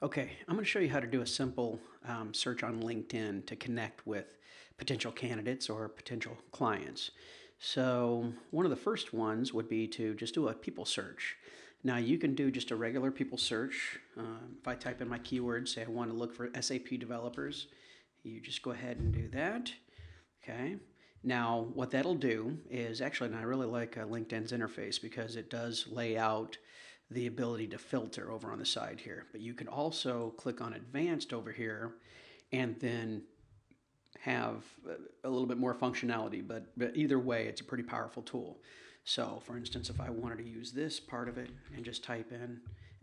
Okay, I'm going to show you how to do a simple search on LinkedIn to connect with potential candidates or potential clients. So, one of the first ones would be to just do a people search. Now, you can do just a regular people search. If I type in my keywords, say I want to look for SAP developers, you just go ahead and do that. Okay. Now, what that'll do is actually, and I really like LinkedIn's interface because it does lay out the ability to filter over on the side here. But you can also click on advanced over here and then have a little bit more functionality. But either way, it's a pretty powerful tool. So, for instance, if I wanted to use this part of it and just type in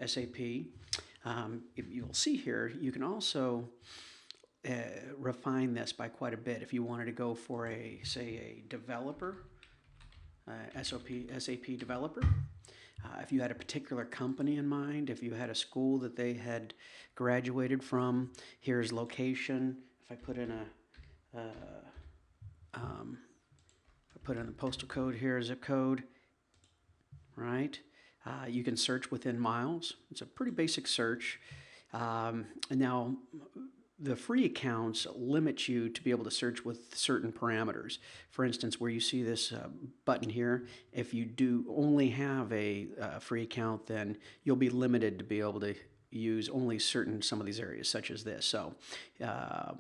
SAP, you'll see here, you can also uh, refine this by quite a bit. If you wanted to go for a, say, a developer, SAP developer, if you had a particular company in mind, if you had a school that they had graduated from, here's location. If I put in a postal code here, zip code, right? You can search within miles. It's a pretty basic search. And now the free accounts limit you to be able to search with certain parameters. For instance, where you see this button here, if you do only have a free account, then you'll be limited to be able to use only some of these areas, such as this. So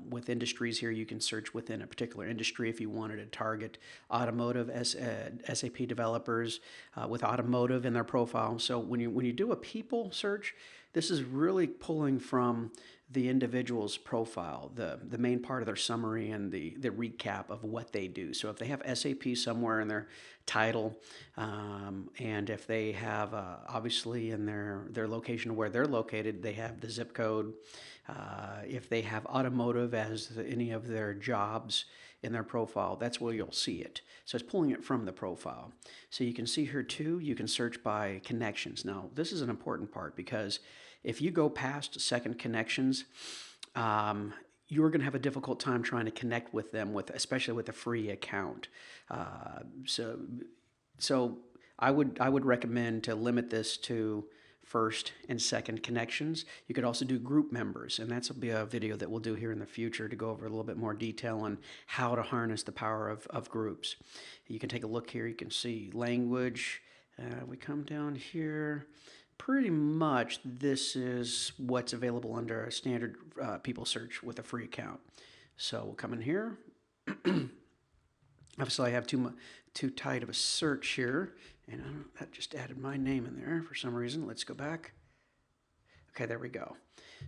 with industries here, you can search within a particular industry if you wanted to target automotive SAP developers with automotive in their profile. So when you do a people search, this is really pulling from the individual's profile, the main part of their summary and the recap of what they do. So if they have SAP somewhere in their title, and if they have obviously in their location where they're located, they have the zip code. If they have automotive as any of their jobs in their profile, that's where you'll see it. So it's pulling it from the profile. So you can see here too, you can search by connections. Now, this is an important part because if you go past second connections, you're going to have a difficult time trying to connect with them, especially with a free account. Uh, so, so I would recommend to limit this to first and second connections. You could also do group members, and that's will be a video that we'll do here in the future to go over a little bit more detail on how to harness the power of groups. You can take a look here. You can see language. We come down here. Pretty much this is what's available under a standard people search with a free account. So we'll come in here. Obviously, I have too tight of a search here, and that just added my name in there for some reason. Let's go back. Okay, there we go.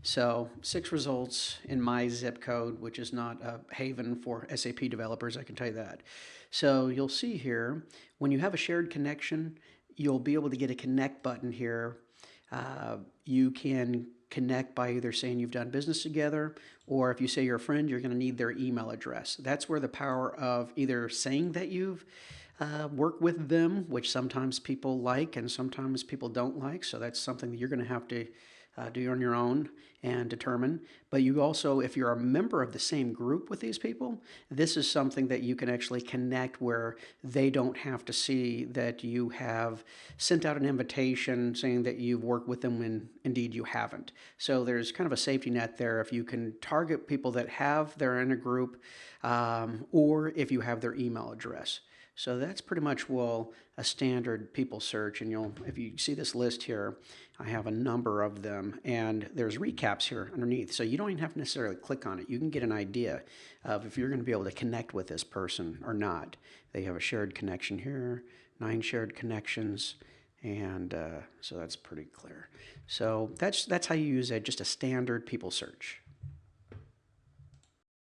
So 6 results in my zip code, which is not a haven for SAP developers, I can tell you that. So you'll see here, when you have a shared connection, you'll be able to get a connect button here. You can connect by either saying you've done business together, or if you say you're a friend, you're going to need their email address. That's where the power of either saying that you've worked with them, which sometimes people like and sometimes people don't like. So that's something that you're going to have to do on your own and determine. But you also, if you're a member of the same group with these people, this is something that you can actually connect where they don't have to see that you have sent out an invitation saying that you've worked with them when indeed you haven't. So there's kind of a safety net there if you can target people that they're in a group, or if you have their email address. So that's pretty much a standard people search, and if you see this list here, I have a number of them, and there's recaps here underneath. So you don't even have to necessarily click on it. You can get an idea of if you're going to be able to connect with this person or not. They have a shared connection here, 9 shared connections, and so that's pretty clear. So that's how you use just a standard people search.